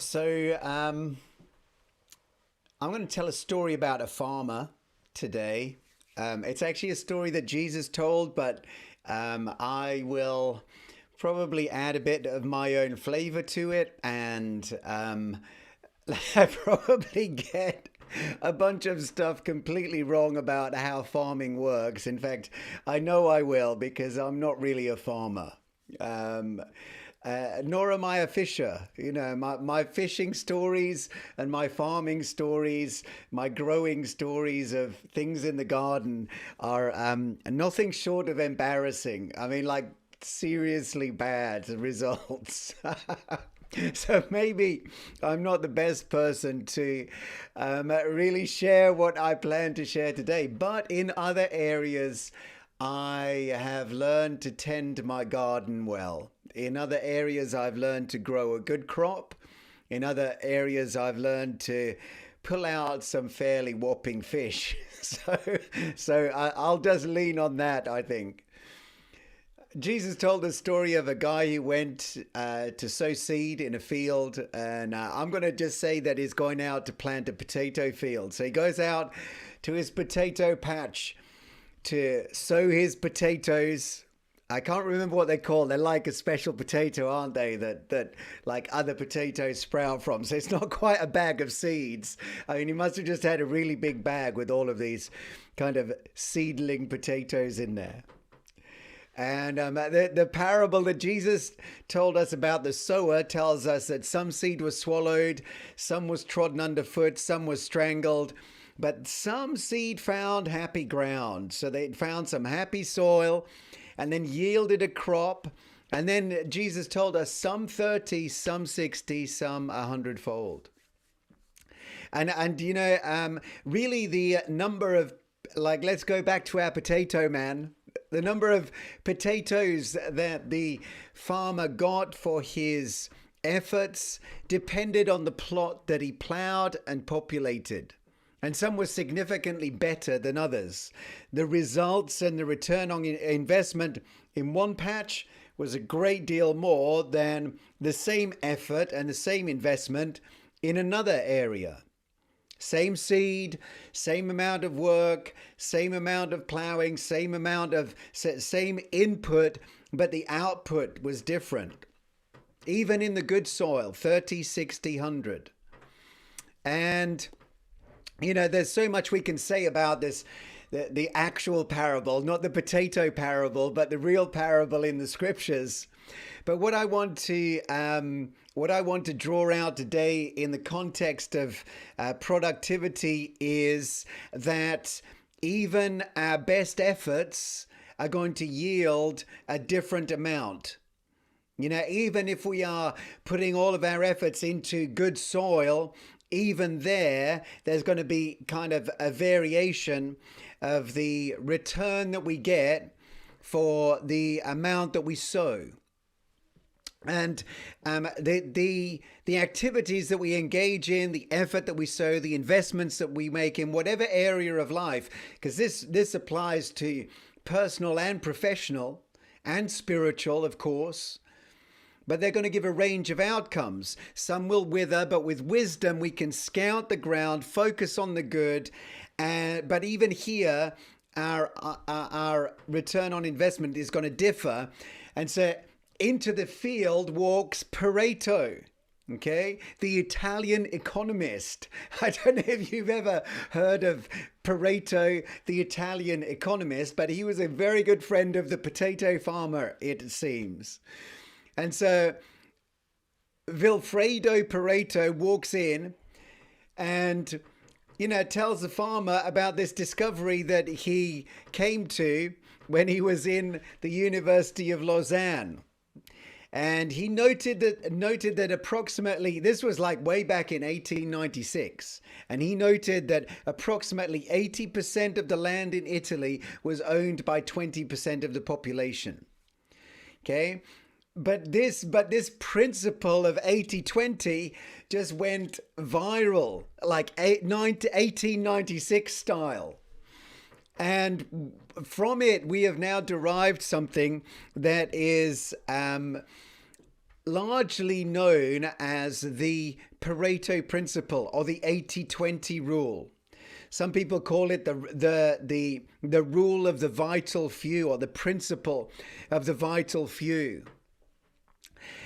So, I'm going to tell a story about a farmer today. It's actually a story that Jesus told, but I will probably add a bit of my own flavor to it, and I probably get a bunch of stuff completely wrong about how farming works. In fact, I know I will because I'm not really a farmer. Um, Nor am I a fisher. My fishing stories and my farming stories, my growing stories of things in the garden are nothing short of embarrassing. I mean, like seriously bad results. So maybe I'm not the best person to really share what I plan to share today. But in other areas, I have learned to tend my garden well. In other areas, I've learned to grow a good crop. In other areas, I've learned to pull out some fairly whopping fish. So, so I'll just lean on that, I think. Jesus told the story of a guy who went to sow seed in a field, and I'm going to just say that he's going out to plant a potato field. So he goes out to his potato patch to sow his potatoes. I can't remember what they're called. They're like a special potato, aren't they? That like other potatoes sprout from. So it's not quite a bag of seeds. I mean, he must have just had a really big bag with all of these kind of seedling potatoes in there. And the parable that Jesus told us about the sower tells us that some seed was swallowed, some was trodden underfoot, some was strangled, but some seed found happy ground. So they found some happy soil and then yielded a crop. And then Jesus told us some 30, some 60, some a hundredfold. And really the number of, like, let's go back to our potato man. The number of potatoes that the farmer got for his efforts depended on the plot that he plowed and populated. And some were significantly better than others. The results and the return on investment in one patch was a great deal more than the same effort and the same investment in another area. Same seed, same amount of work, same amount of plowing, same input, but the output was different. Even in the good soil, 30, 60, 100. And, there's so much we can say about this, the actual parable, not the potato parable, but the real parable in the scriptures. But what I want to draw out today in the context of productivity is that even our best efforts are going to yield a different amount. Even if we are putting all of our efforts into good soil, even there's going to be kind of a variation of the return that we get for the amount that we sow. And the activities that we engage in, the effort that we sow, the investments that we make in whatever area of life, because this applies to personal and professional and spiritual, of course, but they're going to give a range of outcomes. Some will wither, but with wisdom we can scout the ground, focus on the good, but even here our return on investment is going to differ. And so into the field walks Pareto, okay, the Italian economist. I don't know if you've ever heard of Pareto, the Italian economist, but he was a very good friend of the potato farmer, it seems. And so Vilfredo Pareto walks in and tells the farmer about this discovery that he came to when he was in the University of Lausanne. And he noted that approximately, this was like way back in 1896, and he noted that approximately 80% of the land in Italy was owned by 20% of the population. Okay? But this principle of 80-20 just went viral, like 1896 style. And from it, we have now derived something that is largely known as the Pareto principle or the 80-20 rule. Some people call it the rule of the vital few, or the principle of the vital few.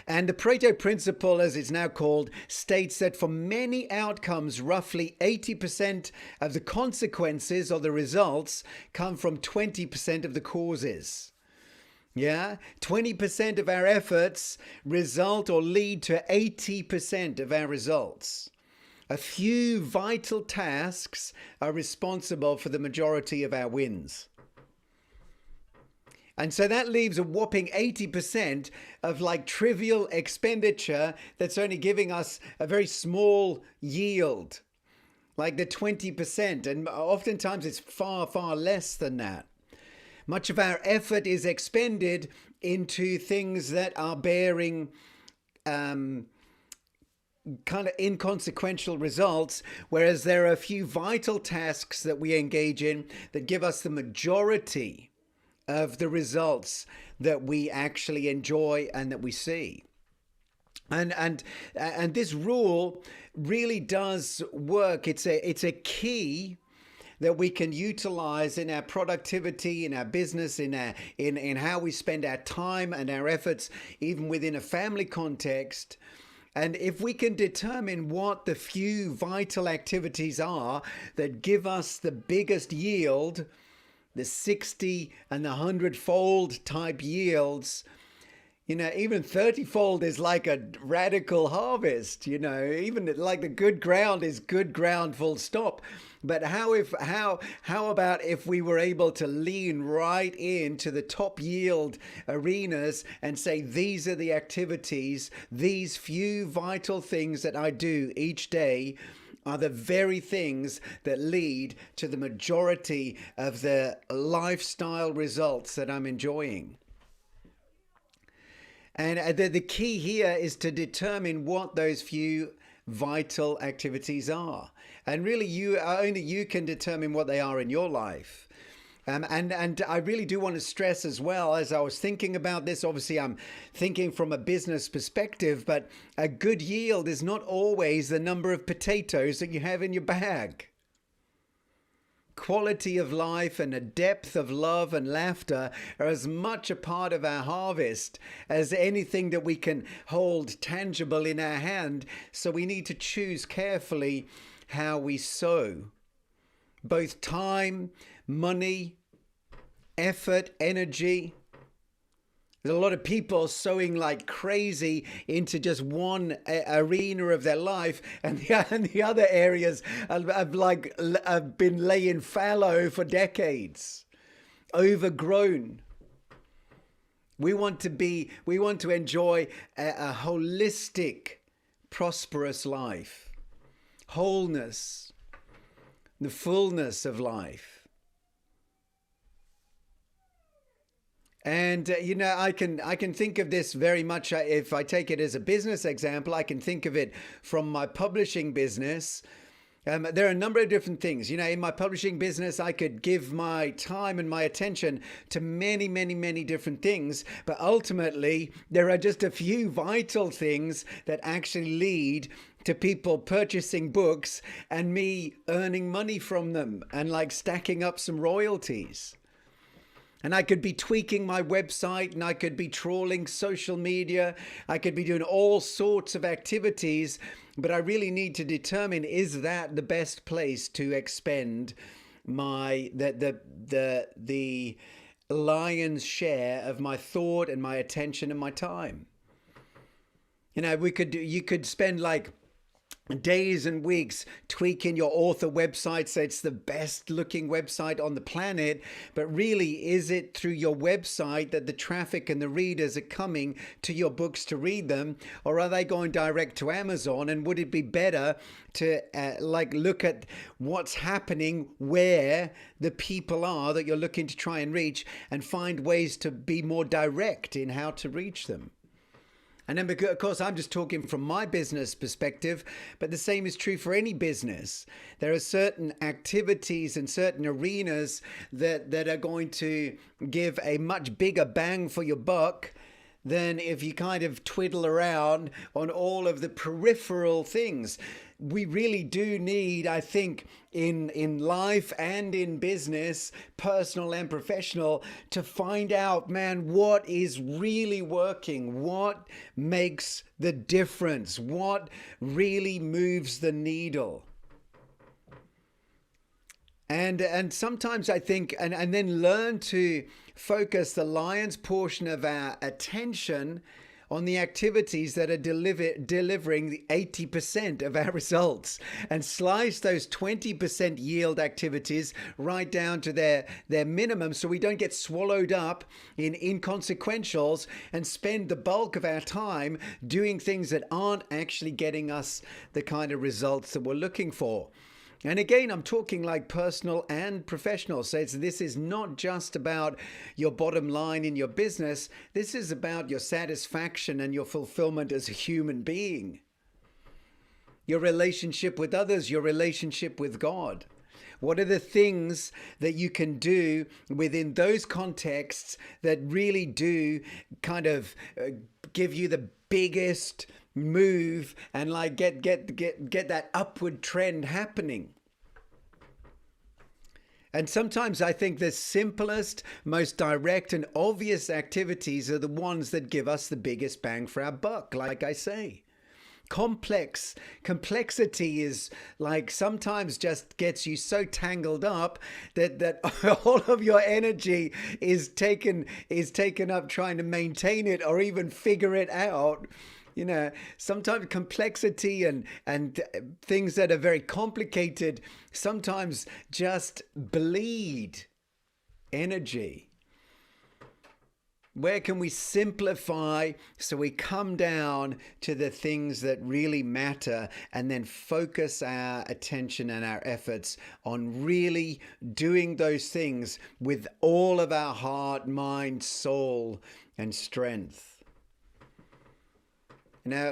And the Pareto principle, as it's now called, states that for many outcomes, roughly 80% of the consequences or the results come from 20% of the causes. Yeah, 20% of our efforts result or lead to 80% of our results. A few vital tasks are responsible for the majority of our wins. And so that leaves a whopping 80% of like trivial expenditure that's only giving us a very small yield, like the 20%. And oftentimes it's far, far less than that. Much of our effort is expended into things that are bearing kind of inconsequential results, whereas there are a few vital tasks that we engage in that give us the majority of the results that we actually enjoy and that we see. And this rule really does work. It's a key that we can utilize in our productivity, in our business, in how we spend our time and our efforts, even within a family context. And if we can determine what the few vital activities are that give us the biggest yield, the 60 and the 100-fold type yields, even 30-fold is like a radical harvest, even like the good ground is good ground, full stop. But how about if we were able to lean right into the top yield arenas and say, these are the activities, these few vital things that I do each day are the very things that lead to the majority of the lifestyle results that I'm enjoying. And the key here is to determine what those few vital activities are. And really, only you can determine what they are in your life. And I really do want to stress as well, as I was thinking about this, obviously I'm thinking from a business perspective, but a good yield is not always the number of potatoes that you have in your bag. Quality of life and a depth of love and laughter are as much a part of our harvest as anything that we can hold tangible in our hand. So we need to choose carefully how we sow. Both time, money, effort, energy. There's a lot of people sowing like crazy into just one arena of their life, and the other areas have been laying fallow for decades, overgrown. We want to enjoy a holistic, prosperous life, wholeness, the fullness of life. And, I can think of this very much, if I take it as a business example, I can think of it from my publishing business. There are a number of different things. In my publishing business, I could give my time and my attention to many, many, many different things. But ultimately, there are just a few vital things that actually lead to people purchasing books and me earning money from them and like stacking up some royalties. And I could be tweaking my website, and I could be trawling social media. I could be doing all sorts of activities, but I really need to determine, is that the best place to expend the lion's share of my thought and my attention and my time? You could spend like days and weeks tweaking your author website so it's the best looking website on the planet, but really, is it through your website that the traffic and the readers are coming to your books to read them, or are they going direct to Amazon? And would it be better to look at what's happening where the people are that you're looking to try and reach, and find ways to be more direct in how to reach them? And then, of course, I'm just talking from my business perspective, but the same is true for any business. There are certain activities and certain arenas that are going to give a much bigger bang for your buck than if you kind of twiddle around on all of the peripheral things. We really do need, I think, in life and in business, personal and professional, to find out, man, what is really working, what makes the difference, what really moves the needle. And sometimes I think, and then learn to focus the lion's portion of our attention on the activities that are delivering the 80% of our results, and slice those 20% yield activities right down to their minimum, so we don't get swallowed up in inconsequentials and spend the bulk of our time doing things that aren't actually getting us the kind of results that we're looking for. And again, I'm talking like personal and professional. So this is not just about your bottom line in your business. This is about your satisfaction and your fulfillment as a human being. Your relationship with others, your relationship with God. What are the things that you can do within those contexts that really do kind of give you the biggest move and like get that upward trend happening? And sometimes I think the simplest, most direct and obvious activities are the ones that give us the biggest bang for our buck, like I say. Complexity is like sometimes just gets you so tangled up that all of your energy is taken up trying to maintain it or even figure it out. You know, sometimes complexity and things that are very complicated sometimes just bleed energy. Where can we simplify so we come down to the things that really matter and then focus our attention and our efforts on really doing those things with all of our heart, mind, soul, and strength? Now,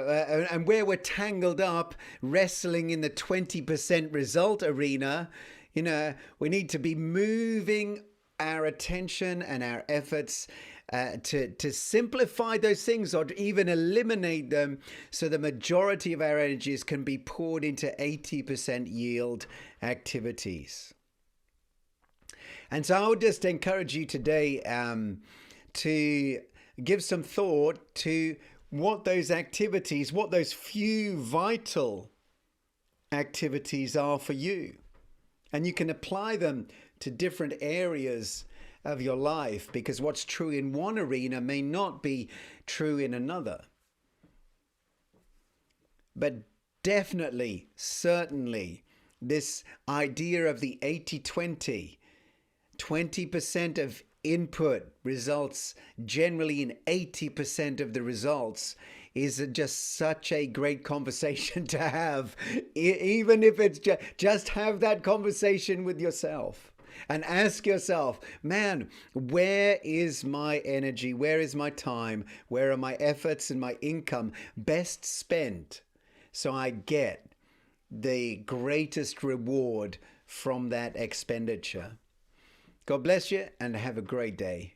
and where we're tangled up, wrestling in the 20% result arena, you know, we need to be moving our attention and our efforts to simplify those things or to even eliminate them so the majority of our energies can be poured into 80% yield activities. And so I would just encourage you today to give some thought to what those activities, what those few vital activities are for you. And you can apply them to different areas of your life, because what's true in one arena may not be true in another. But definitely, certainly, this idea of the 80-20, 20% of input results generally in 80% of the results, is just such a great conversation to have, even if it's just have that conversation with yourself and ask yourself, man, where is my energy? Where is my time? Where are my efforts and my income best spent so I get the greatest reward from that expenditure? God bless you and have a great day.